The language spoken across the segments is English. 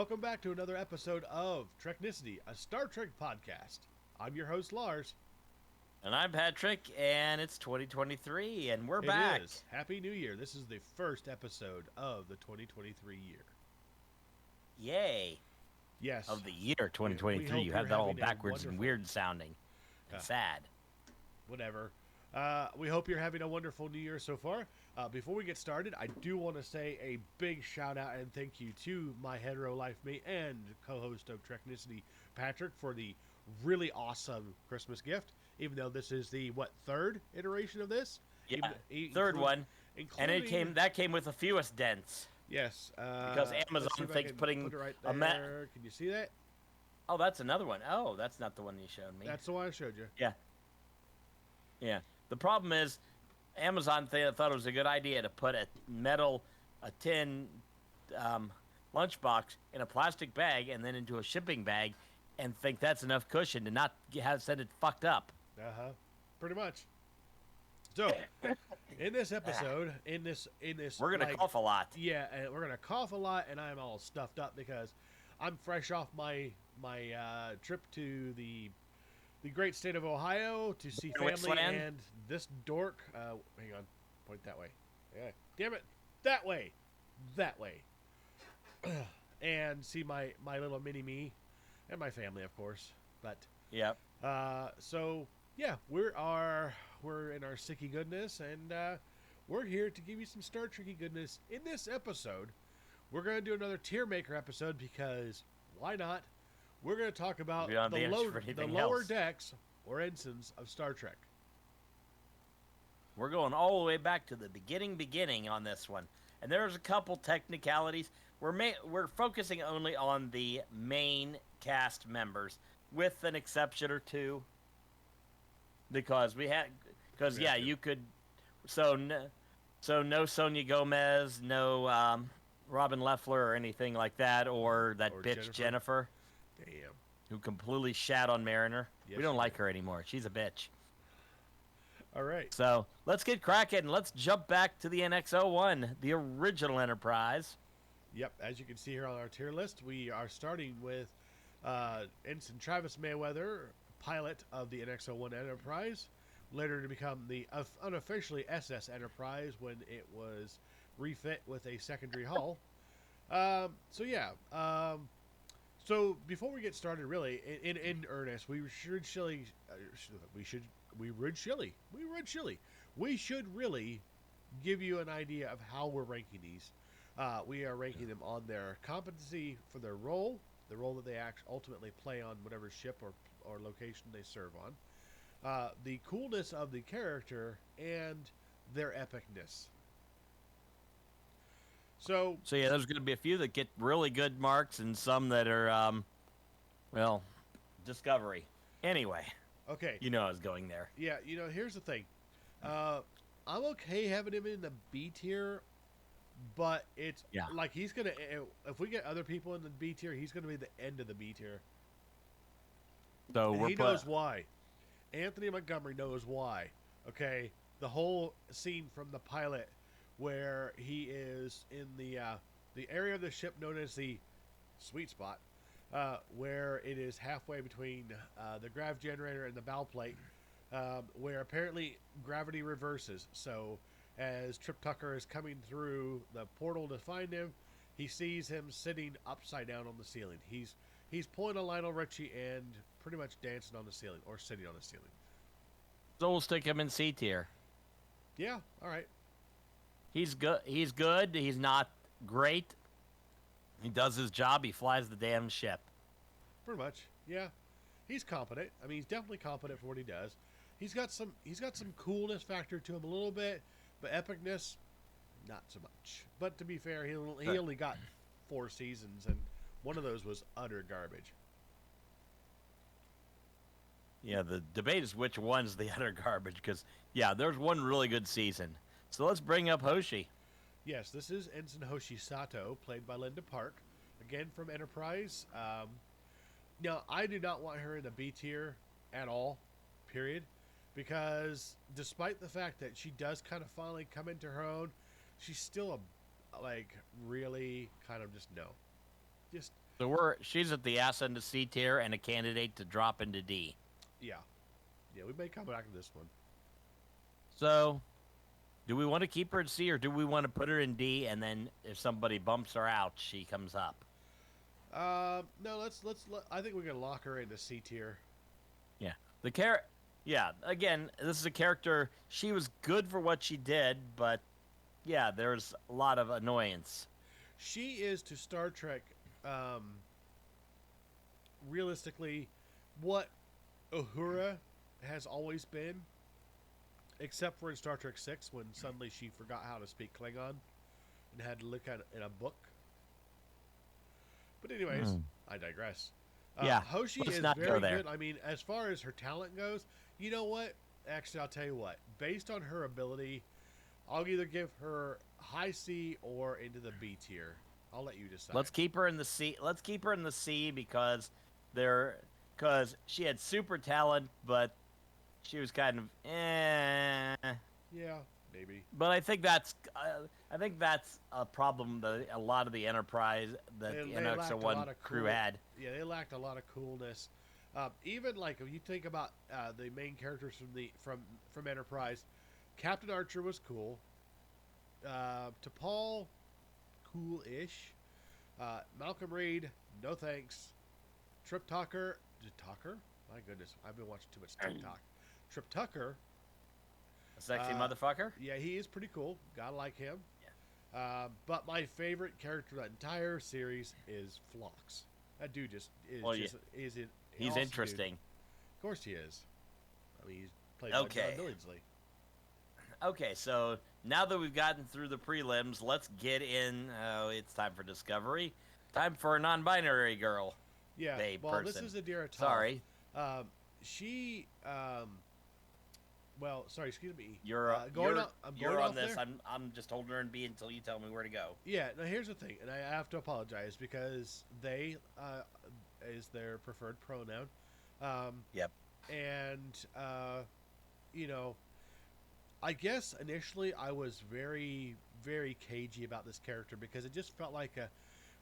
Welcome back to another episode of Treknicity, a Star Trek podcast. I'm your host, Lars. And I'm Patrick, and it's 2023, and we're back. It is. Happy New Year. This is the first episode of the 2023 year. Yay. Yes. Of the year 2023. You have that all backwards and weird sounding. And sad. Whatever. We hope you're having a wonderful New Year so far. Before we get started, I do want to say a big shout out and thank you to my hetero life mate and co-host of Treknicity, Patrick, for the really awesome Christmas gift. Even though this is the third iteration of this? Yeah, third one. And that came with the fewest dents. Yes. Because Amazon thinks putting put it right there. Can you see that? Oh, that's another one. Oh, that's not the one you showed me. That's the one I showed you. Yeah. Yeah. The problem is, Amazon thought it was a good idea to put a tin lunchbox in a plastic bag and then into a shipping bag, and think that's enough cushion to not send it fucked up. Pretty much. So, in this episode, in this, we're gonna cough a lot. Yeah, and we're gonna cough a lot, and I'm all stuffed up because I'm fresh off my trip to the great state of Ohio to see family and this dork. Hang on, point that way. Yeah, damn it, that way, and see my little mini me and my family, of course. But yep. So yeah, we're in our sicky goodness, and we're here to give you some Star Trekky goodness. In this episode, we're gonna do another Tiermaker episode because why not? We're going to talk about the lower decks or ensigns of Star Trek. We're going all the way back to the beginning on this one. And there's a couple technicalities. We're focusing only on the main cast members with an exception or two. Because you could no Sonia Gomez, no Robin Leffler or anything like that, or bitch Jennifer. Damn. Who completely shat on Mariner. Yes, we don't like her anymore. She's a bitch. All right. So let's get cracking. Let's jump back to the NX-01, the original Enterprise. Yep. As you can see here on our tier list, we are starting with Ensign Travis Mayweather, pilot of the NX-01 Enterprise, later to become the unofficially SS Enterprise when it was refit with a secondary hull. So before we get started, really, in earnest, we should really give you an idea of how we're ranking these. We are ranking them on their competency for their role, the role that they ultimately play on whatever ship or location they serve on, the coolness of the character, and their epicness. So yeah, there's going to be a few that get really good marks and some that are, Discovery. Anyway. Okay. You know I was going there. Yeah, here's the thing. I'm okay having him in the B tier, but it's like he's going to, if we get other people in the B tier, he's going to be the end of the B tier. So he knows why. Anthony Montgomery knows why. Okay? The whole scene from the pilot where he is in the area of the ship known as the sweet spot, where it is halfway between the grav generator and the bow plate, where apparently gravity reverses. So as Trip Tucker is coming through the portal to find him, he sees him sitting upside down on the ceiling. He's pulling a Lionel Richie and pretty much dancing on the ceiling or sitting on the ceiling. So we'll stick him in C tier. Yeah, all right. He's good. He's not great. He does his job. He flies the damn ship. Pretty much, yeah. He's competent. I mean, he's definitely competent for what he does. He's got some coolness factor to him a little bit, but epicness, not so much. But to be fair, he only got 4 seasons, and one of those was utter garbage. Yeah, the debate is which one's the utter garbage, because there's one really good season. So let's bring up Hoshi. Yes, this is Ensign Hoshi Sato, played by Linda Park, again from Enterprise. Now, I do not want her in the B tier at all, period, because despite the fact that she does kind of finally come into her own, she's still really kind of just no. So she's at the ass end of C tier and a candidate to drop into D. Yeah, yeah, we may come back to this one. So, do we want to keep her in C or do we want to put her in D and then if somebody bumps her out, she comes up? No, I think we're gonna lock her into C tier. Yeah, Yeah, again, this is a character. She was good for what she did, but yeah, there's a lot of annoyance. She is to Star Trek, realistically, what Uhura has always been, except for in Star Trek 6 when suddenly she forgot how to speak Klingon and had to look at it in a book. But anyways, I digress. Yeah, Hoshi let's is not very go there. good. I mean, as far as her talent goes, you know what? Actually, I'll tell you what. Based on her ability, I'll either give her high C or into the B tier. I'll let you decide. Let's keep her in the C. Let's keep her in the C because she had super talent, but she was kind of Yeah, maybe. But I think that's a problem that a lot of the Enterprise that the NX-01 crew had. Yeah, they lacked a lot of coolness. Even like if you think about the main characters from Enterprise, Captain Archer was cool. T'Pol, cool-ish. Malcolm Reed, no thanks. Trip Tucker, my goodness, I've been watching too much TikTok. Trip Tucker, A sexy motherfucker. yeah, he is pretty cool. Gotta like him. Yeah. But my favorite character of that entire series is Phlox. That dude just is. Well, just, yeah. is it? He's awesome interesting. Dude. Of course he is. I mean, he's played Okay. by John Billingsley. Okay, so now that we've gotten through the prelims, let's get in. It's time for Discovery. Time for a non-binary girl. Yeah. They well, person. this is Adira Toph. Sorry. She. Well, sorry. Excuse me. You're going on this. there? I'm just holding her in B until you tell me where to go. Yeah. Now here's the thing, and I have to apologize because they is their preferred pronoun. Yep. And you know, I guess initially I was very, very cagey about this character because it just felt like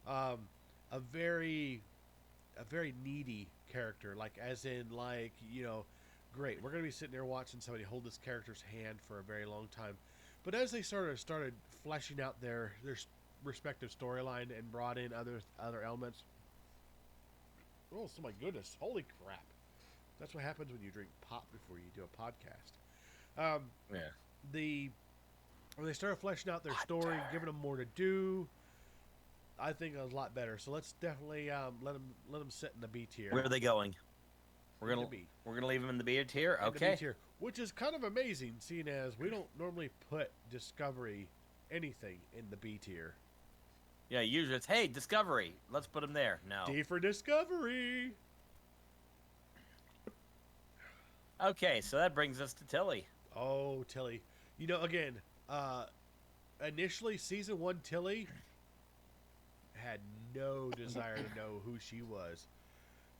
a very needy character, like as in like, you know, great, we're gonna be sitting there watching somebody hold this character's hand for a very long time. But as they started fleshing out their respective storyline and brought in other elements, oh my goodness, holy crap! That's what happens when you drink pop before you do a podcast. Yeah. When they started fleshing out their story, giving them more to do, I think it was a lot better. So let's definitely let them sit in the B tier. Where are they going? We're gonna leave them in the B tier. Okay. The B tier, which is kind of amazing, seeing as we don't normally put Discovery anything in the B tier. Yeah, usually it's hey Discovery, let's put them there. No. D for Discovery. Okay, so that brings us to Tilly. Oh, Tilly. You know, again, initially season 1 Tilly had no desire to know who she was.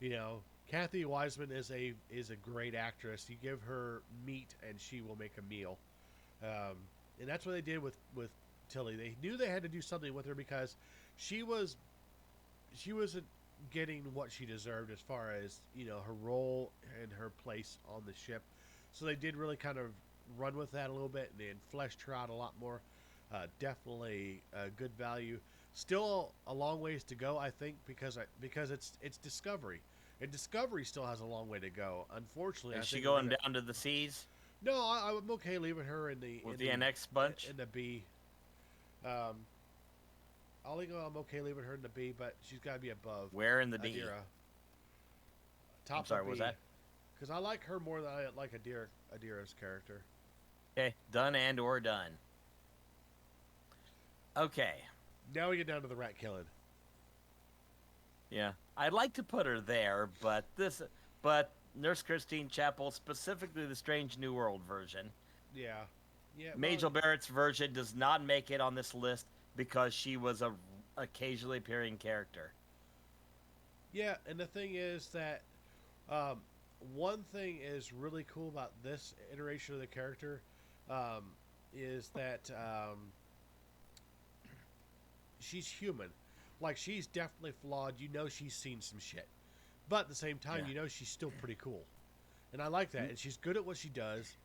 You know, Kathy Wiseman is a great actress. You give her meat and she will make a meal. And that's what they did with Tilly. They knew they had to do something with her because she wasn't getting what she deserved as far as, you know, her role and her place on the ship. So they did really kind of run with that a little bit and fleshed her out a lot more. Definitely a good value. Still a long ways to go, I think, because it's Discovery, and Discovery still has a long way to go. Unfortunately, is she going down to the C's? No, I'm okay leaving her in the NX bunch in the B. I'm okay leaving her in the B, but she's got to be above. Where in the B? Adira. Top I'm sorry, of B, what was that? Because I like her more than I like Adira's character. Okay, done and or done. Okay. Now we get down to the rat killing. Yeah, I'd like to put her there, but Nurse Christine Chapel, specifically the Strange New World version. Yeah. Majel Barrett's version does not make it on this list because she was a occasionally appearing character. Yeah, and the thing is that one thing is really cool about this iteration of the character is that she's human. Like, she's definitely flawed. You know she's seen some shit. But at the same time, Yeah. you know she's still pretty cool. And I like that. And she's good at what she does.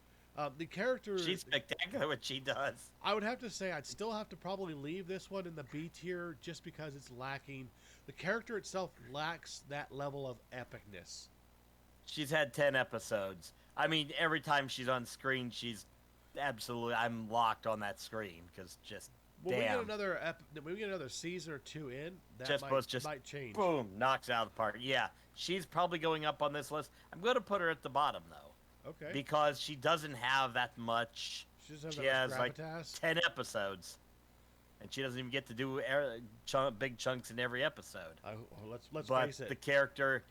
The character... She's spectacular what she does. I would have to say I'd still have to probably leave this one in the B tier just because it's lacking. The character itself lacks that level of epicness. She's had 10 episodes. I mean, every time she's on screen, she's absolutely... I'm locked on that screen because just... When Damn. we get another season or two in, that Just might change. Boom, knocks out of the park. Yeah, she's probably going up on this list. I'm going to put her at the bottom, though. Okay. Because she doesn't have that much. She has like 10 episodes. And she doesn't even get to do big chunks in every episode. Let's but face it. The character's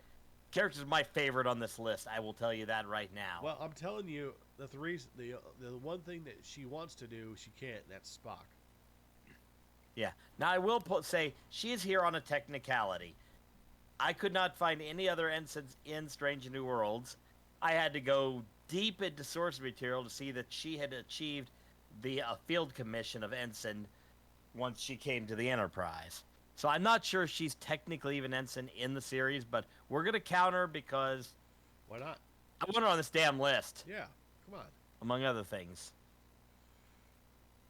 my favorite on this list. I will tell you that right now. Well, I'm telling you, the one thing that she wants to do, she can't, and that's Spock. Yeah. Now, I will say, she is here on a technicality. I could not find any other ensigns in Strange New Worlds. I had to go deep into source material to see that she had achieved the field commission of ensign once she came to the Enterprise. So I'm not sure she's technically even ensign in the series, but we're going to count her because... Why not? I want her on this damn list. Yeah, come on. Among other things.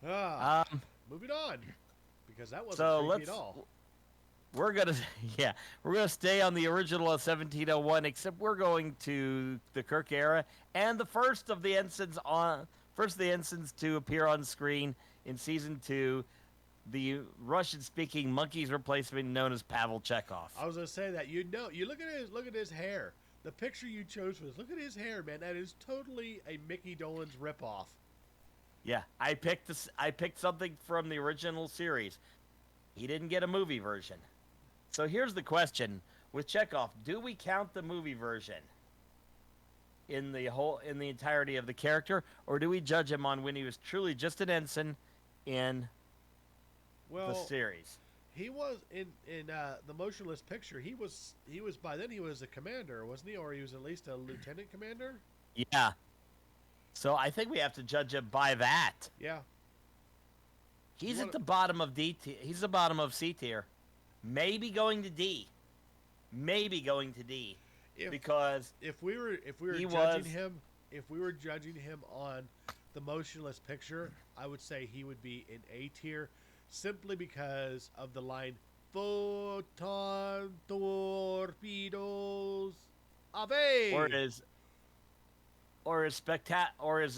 Moving on. Because that wasn't creepy at all. We're gonna stay on the original of 1701, except we're going to the Kirk era and the first of the ensigns to appear on screen in season 2, the Russian-speaking monkey's replacement known as Pavel Chekhov. I was gonna say that. You look at his hair. The picture you chose for this. Look at his hair, man. That is totally a Mickey Dolenz ripoff. Yeah, I picked something from the original series. He didn't get a movie version. So here's the question. With Chekhov, do we count the movie version in the entirety of the character, or do we judge him on when he was truly just an ensign in the series? He was in the motionless picture. He was by then he was a commander, wasn't he? Or he was at least a lieutenant commander? Yeah. So I think we have to judge him by that. Yeah. He's at the bottom of D tier. He's the bottom of C tier. Maybe going to D. Because if we were judging him on the motionless picture, I would say he would be in A tier simply because of the line "Photon torpedoes away." Or his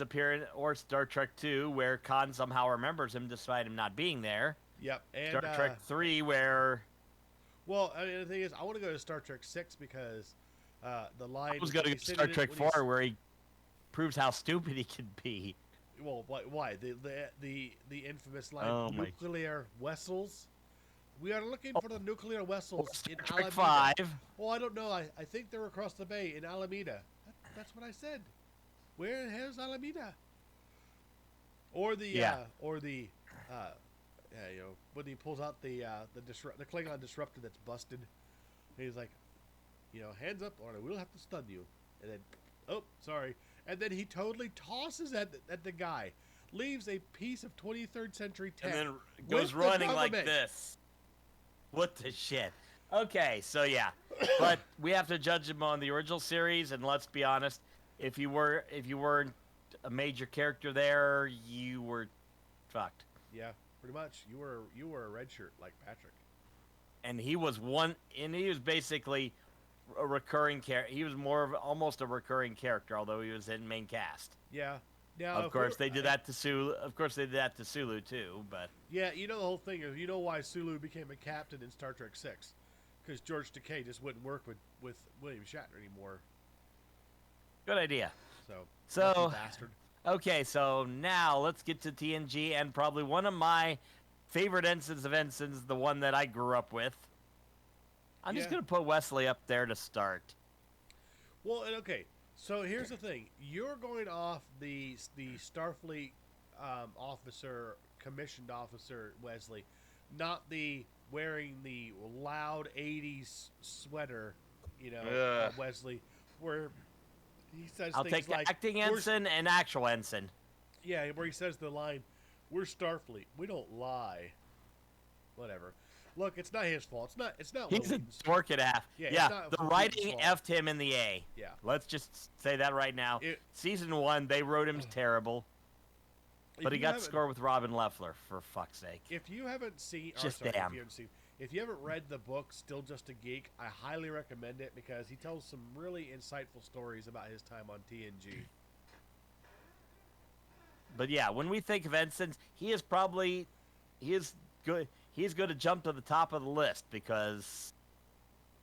appearance, or Star Trek 2, where Khan somehow remembers him despite him not being there. Yep. And Star Trek 3, where... Well, I mean, the thing is, I want to go to Star Trek 6 because the line... I was going to go to Star Trek 4, where he proves how stupid he can be. Well, why? The infamous line, nuclear vessels? We are looking for the nuclear vessels in Trek Alameda. 5. Oh, I don't know. I think they're across the bay in Alameda. That's what I said. Where the hell's Alameda? Or when he pulls out the Klingon disruptor that's busted, he's like, hands up or I will have to stun you. And then, oh, sorry. And then he totally tosses at the guy, leaves a piece of 23rd century tech, and then goes running like this. What the shit? Okay, so yeah, but we have to judge him on the original series, and let's be honest, if you weren't a major character there, you were fucked. Yeah, pretty much. You were a red shirt like Patrick. And he was basically a recurring character. He was almost a recurring character, although he was in main cast. Yeah. Now, of course, they did that to Sulu. Of course, they did that to Sulu too. But yeah, the whole thing is, why Sulu became a captain in Star Trek 6, because George Takei just wouldn't work with William Shatner anymore. Good idea. So bastard. Okay, so now let's get to TNG and probably one of my favorite ensigns of ensigns, the one that I grew up with. I'm just going to put Wesley up there to start. Well, and okay, so here's the thing. You're going off the Starfleet officer, commissioned officer, Wesley, not the wearing the loud 80s sweater, Wesley, where he says I'll things take like... acting ensign and actual ensign. Yeah, where he says the line, "We're Starfleet. We don't lie." Whatever. Look, it's not his fault. It's not He's a Williams. dork and a half. Yeah, Yeah, it's not the Williams' writing fault. effed him in the A. Yeah. Let's just say that right now. Season 1, they wrote him terrible. But he got scored with Robin Leffler, for fuck's sake. If you haven't seen, Just damn. If you haven't read the book, Still Just a Geek, I highly recommend it because he tells some really insightful stories about his time on TNG. But yeah, when we think of Ensigns, he is good. He's going to jump to the top of the list because,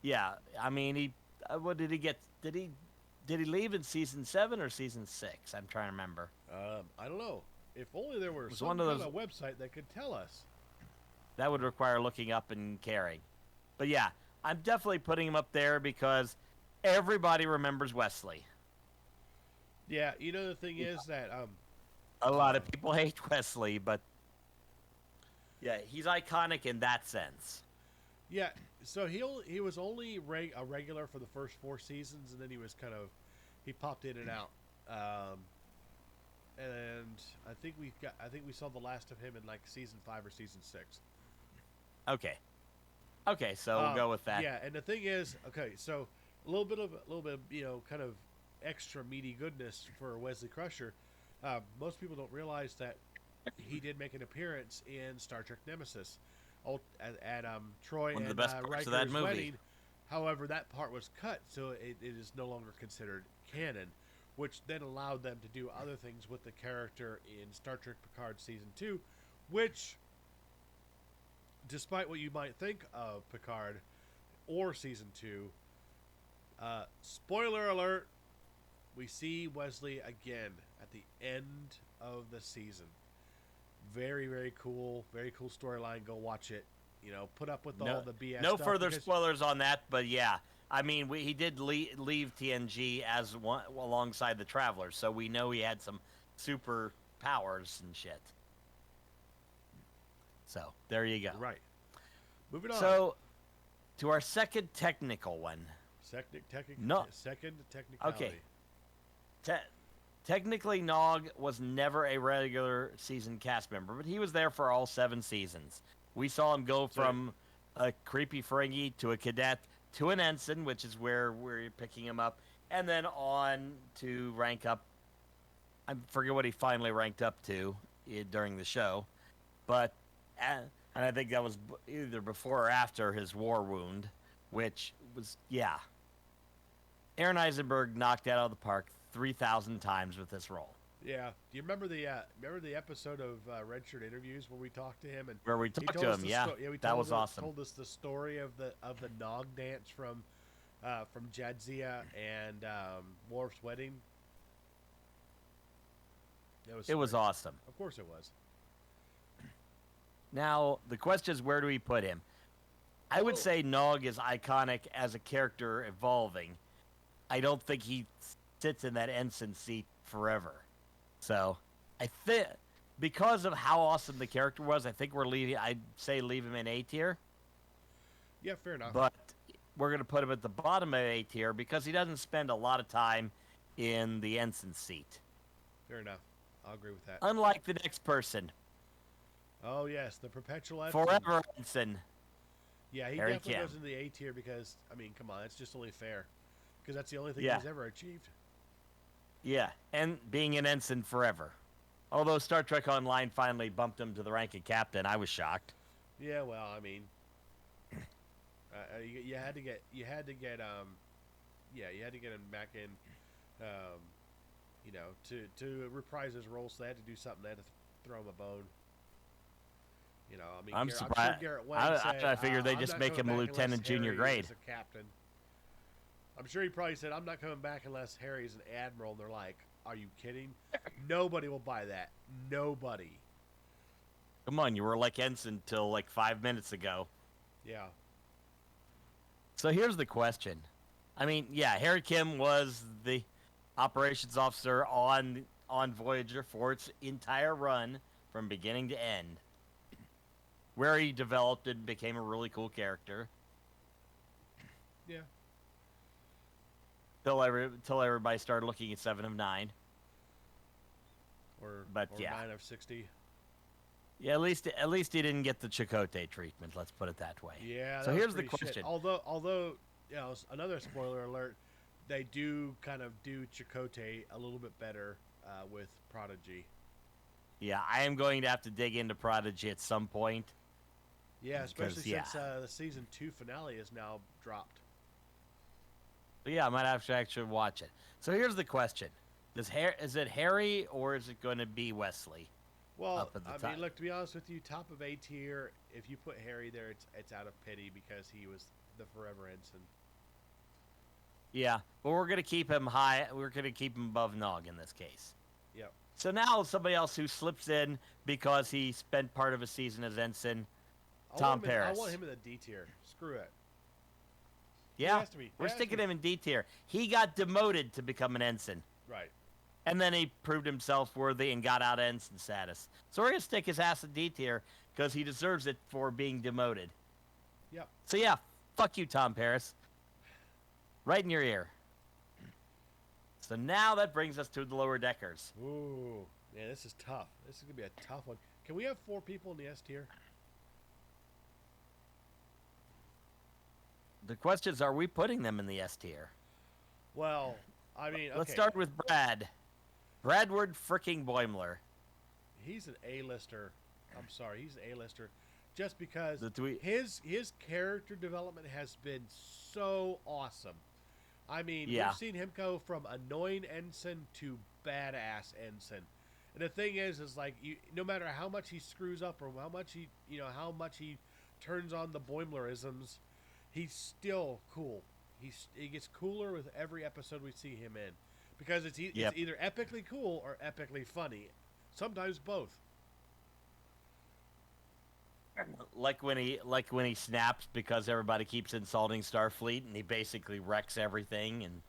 yeah, I mean, what did he get? Did he leave in season 7 or season 6? I'm trying to remember. I don't know. If only there were some kind of website that could tell us. That would require looking up and caring. But yeah, I'm definitely putting him up there because everybody remembers Wesley. Yeah, you know the thing is that a lot of people hate Wesley, but yeah, he's iconic in that sense. Yeah, so he was only a regular for the first 4 seasons, and then he popped in and out. And I think we saw the last of him in like season 5 or season 6. Okay, so we'll go with that. Yeah, and the thing is, okay, so a little bit kind of extra meaty goodness for Wesley Crusher. Most people don't realize that he did make an appearance in Star Trek Nemesis at Troy One of and the best parts Riker's of that movie. wedding. However, that part was cut, so it is no longer considered canon, which then allowed them to do other things with the character in Star Trek Picard Season 2, which, despite what you might think of Picard or Season 2, spoiler alert, we see Wesley again at the end of the season. Very, very cool storyline. Go watch it. You know, put up with all the BS. No stuff further spoilers on that, but yeah. I mean, he did leave TNG as one alongside the Travelers, so we know he had some super powers and shit. So there you go. Right. Moving on. So to our second technical one. Second technicality. Okay. Technically, Nog was never a regular season cast member, but he was there for all 7 seasons. We saw him go from a creepy Ferengi to a cadet to an ensign, which is where we're picking him up, and then on to rank up. I forget what he finally ranked up to during the show, but and I think that was either before or after his war wound, which was Aaron Eisenberg knocked it out of the park 3,000 times with this role. Yeah. Do you remember the episode of Red Shirt Interviews where we talked to him and where we talked to him? That was awesome. Told us the story of the Nog dance from Jadzia and Worf's wedding. It was awesome. Of course it was. Now the question is, where do we put him? I would say Nog is iconic as a character evolving. I don't think he sits in that ensign seat forever. So, I think because of how awesome the character was, I think I'd say leave him in A tier. Yeah, fair enough. But we're going to put him at the bottom of A tier because he doesn't spend a lot of time in the ensign seat. Fair enough. I'll agree with that. Unlike the next person. Oh, yes, the perpetual ensign. Forever ensign. Yeah, he definitely goes in the A tier because, I mean, come on, it's just only fair. Because that's the only thing he's ever achieved. Yeah, and being an ensign forever. Although Star Trek Online finally bumped him to the rank of captain, I was shocked. Yeah, well, I mean, you had to get him back in, to reprise his role. So they had to do something. They had to throw him a bone. You know, I mean, I'm surprised. I figured they just make him a lieutenant junior grade. A captain. I'm sure he probably said, "I'm not coming back unless Harry's an admiral." And they're like, "Are you kidding? Nobody will buy that. Nobody." Come on, you were like ensign till like 5 minutes ago. Yeah. So here's the question. I mean, Harry Kim was the operations officer on Voyager for its entire run from beginning to end, where he developed and became a really cool character. Yeah. Till everybody started looking at 7 of 9. Or 9 of 60. Yeah, at least he didn't get the Chakotay treatment. Let's put it that way. Yeah, So that was here's the pretty shit. question. Although, another spoiler alert, they do kind of do Chakotay a little bit better with Prodigy. Yeah, I am going to have to dig into Prodigy at some point. Yeah, especially Yeah. since the season 2 finale is now dropped. But yeah, I might have to actually watch it. So here's the question: is it Harry or is it going to be Wesley? Well, Up at the I top. mean, look, to be honest with you, top of A tier. If you put Harry there, it's out of pity because he was the forever ensign. Yeah, but we're going to keep him high. We're going to keep him above Nog in this case. Yep. So now somebody else who slips in because he spent part of a season as ensign, Tom Paris. I want him in the D tier. Screw it. Yeah, has to be. we're Has to sticking be. him in D tier. He got demoted to become an ensign, Right. and then he proved himself worthy and got out of ensign status. So we're going to stick his ass in D tier because he deserves it for being demoted. Yep. So yeah, fuck you, Tom Paris. Right in your ear. So now that brings us to the lower deckers. Ooh, man, this is tough. This is gonna be a tough one. Can we have 4 people in the S tier? The question is, are we putting them in the S tier? Well, I mean, okay. Let's start with Brad. Bradward fricking Boimler. He's an A-lister. I'm sorry, he's an A-lister. Just because The tweet- his character development has been so awesome. I mean, Yeah. we've seen him go from annoying ensign to badass ensign. And the thing is like no matter how much he screws up or how much he turns on the Boimlerisms, he's still cool. He gets cooler with every episode we see him in, because it's either epically cool or epically funny. Sometimes both. Like when he snaps because everybody keeps insulting Starfleet and he basically wrecks everything, and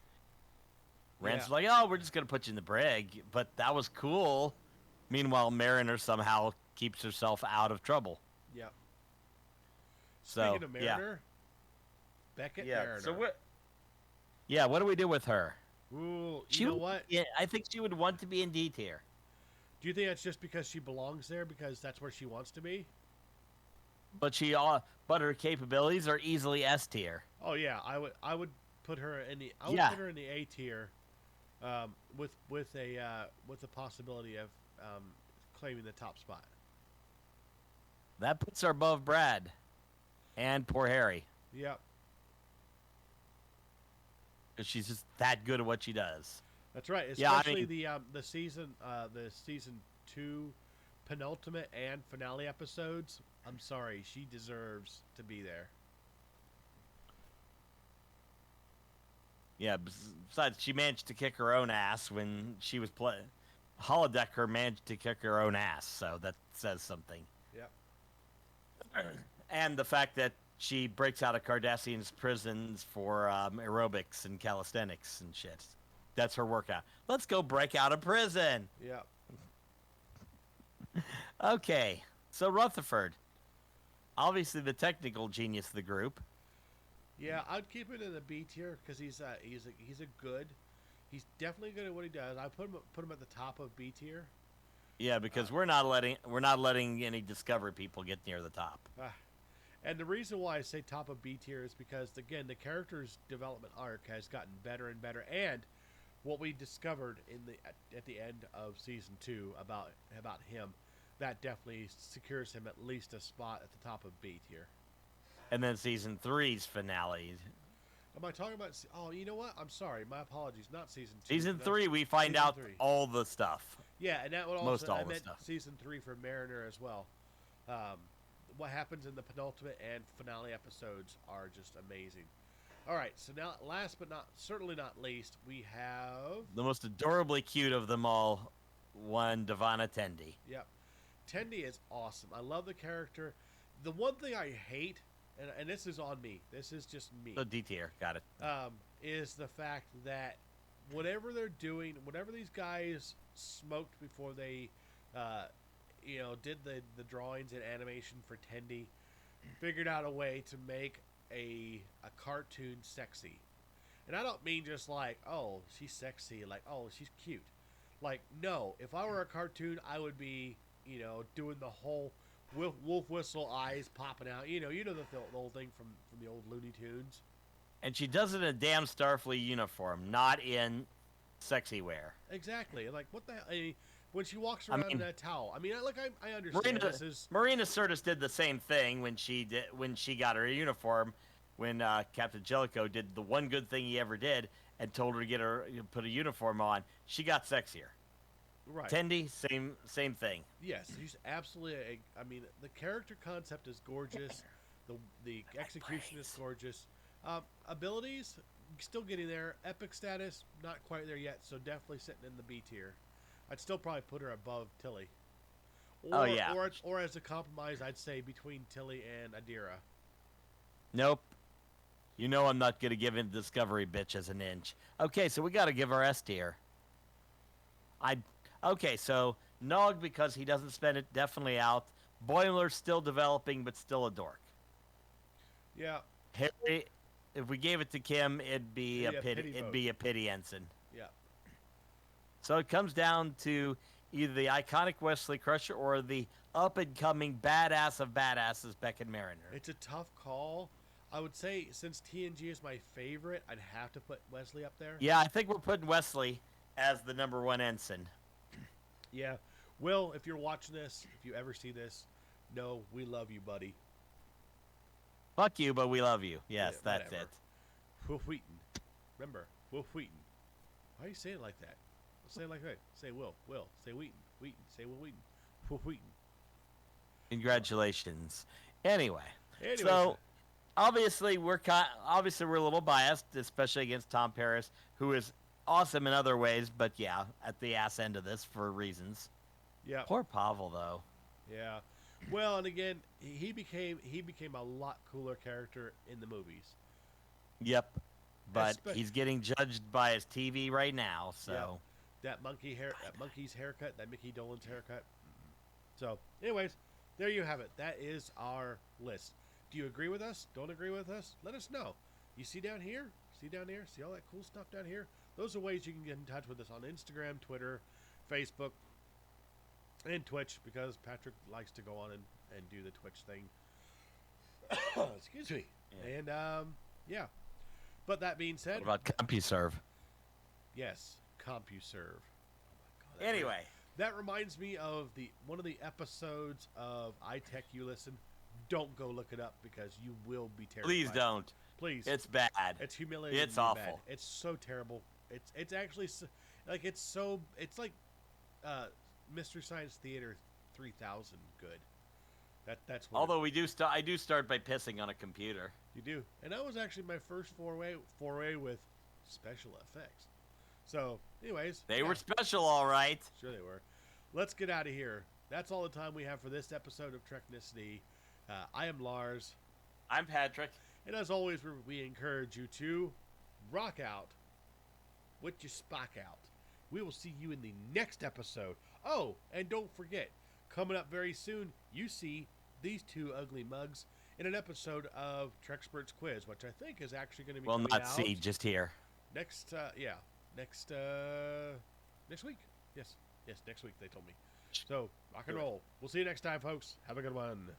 Rand's Yeah. like, "Oh, we're just gonna put you in the brig," but that was cool. Meanwhile, Mariner somehow keeps herself out of trouble. Yep. So Speaking of Mariner, Beckett Mariner. So what? Yeah, what do we do with her? Ooh, She you know would- what? Yeah, I think she would want to be in D tier. Do you think that's just because she belongs there because that's where she wants to be? But but her capabilities are easily S tier. Oh yeah, I would put her in the Yeah. put her in the A tier, with the possibility of claiming the top spot. That puts her above Brad and poor Harry, Yep, because she's just that good at what she does. that's right. Yeah, I Especially mean- the season 2 penultimate and finale episodes. I'm sorry, she deserves to be there. Yeah, besides, she managed to kick her own ass when she was playing. Holodecker managed to kick her own ass, so that says something. Yep. And the fact that she breaks out of Cardassian's prisons for aerobics and calisthenics and shit. That's her workout. Let's go break out of prison. Yep. Okay, so Rutherford, obviously the technical genius of the group. Yeah, I'd keep it in the B tier because he's definitely good at what he does. I put him at the top of B tier. Yeah, because we're not letting any Discovery people get near the top. And the reason why I say top of B tier is because, again, the character's development arc has gotten better and better, and what we discovered at the end of season 2 about him, that definitely secures him at least a spot at the top of B tier. And then season 3's finale. Am I talking about? Oh, you know what? I'm sorry. My apologies. Not season 2. Season no, 3, we find season out 3. all the stuff. Yeah, and that would also Most all I the meant stuff. season 3 for Mariner as well. What happens in the penultimate and finale episodes are just amazing. All right, so now last but certainly not least, we have The most adorably cute of them all, one Devana Tendi. Yep. Tendi is awesome. I love the character. The one thing I hate, and this is on me, this is just me, The D tier, got it. is the fact that whatever they're doing, whatever these guys smoked before they, did the drawings and animation for Tendi, figured out a way to make a cartoon sexy. And I don't mean just like, oh, she's sexy, like, oh, she's cute. Like, no, if I were a cartoon, I would be doing the whole wolf whistle eyes popping out. The whole thing from the old Looney Tunes. And she does it in a damn Starfleet uniform, not in sexy wear. Exactly. Like, what the hell? I mean, when she walks around in that towel. I mean, I understand this is... Marina Sirtis did the same thing when she got her uniform, when Captain Jellicoe did the one good thing he ever did and told her to put a uniform on. She got sexier. Right. Tendi, same thing. Yes, she's absolutely... I mean, the character concept is gorgeous. The execution is gorgeous. Abilities, still getting there. Epic status, not quite there yet, so definitely sitting in the B tier. I'd still probably put her above Tilly. Or as a compromise, I'd say between Tilly and Adira. Nope. I'm not going to give in Discovery bitches an inch. Okay, so we got to give her S tier. Okay, so Nog, because he doesn't spend it, definitely out. Boimler still developing, but still a dork. Yeah. Harry, if we gave it to Kim, it'd be a pity. It'd be a pity ensign. Yeah. So it comes down to either the iconic Wesley Crusher or the up-and-coming badass of badasses, Beckett Mariner. It's a tough call. I would say, since TNG is my favorite, I'd have to put Wesley up there. Yeah, I think we're putting Wesley as the number one ensign. Yeah. Will, if you're watching this, if you ever see this, no, we love you, buddy. Fuck you, but we love you. Yes, Yeah, that's whatever. it. Wolf Wheaton. Remember, Wolf Wheaton. Why are you saying it like that? Say it like that. Say Will. Say Wheaton. Say Will Wheaton. Wolf Wheaton. Congratulations. Anyway, so obviously we're a little biased, especially against Tom Paris, who is awesome in other ways, but yeah, at the ass end of this for reasons. Yeah. Poor Pavel, though. Yeah. Well, and again, he became a lot cooler character in the movies. Yep. But he's getting judged by his TV right now, so. Yeah. That monkey's haircut, that Mickey Dolenz haircut. So, anyways, there you have it. That is our list. Do you agree with us? Don't agree with us? Let us know. You see down here? See down there? See all that cool stuff down here? Those are ways you can get in touch with us on Instagram, Twitter, Facebook, and Twitch, because Patrick likes to go on and do the Twitch thing. Excuse me. Yeah. And, yeah. But that being said... What about CompuServe? Yes, CompuServe. Oh my God, anyway. That reminds me of one of the episodes of iTech You Listen. Don't go look it up because you will be terrified. Please don't. Please. It's bad. It's humiliating. It's awful. Bad. It's so terrible. It's actually like it's like Mystery Science Theater 3000 good. That's what. Although I do start by pissing on a computer. You do, and that was actually my first foray with special effects. So, anyways, they were special, all right. Sure they were. Let's get out of here. That's all the time we have for this episode of Treknicity. I am Lars. I'm Patrick. And as always, we encourage you to rock out with your Spock out. We will see you in the next episode. Oh, and don't forget, coming up very soon, you see these two ugly mugs in an episode of Trexpert's Quiz, which I think is actually going to be coming out. See, just here. Next week. Yes, next week, they told me. So, rock and roll. We'll see you next time, folks. Have a good one.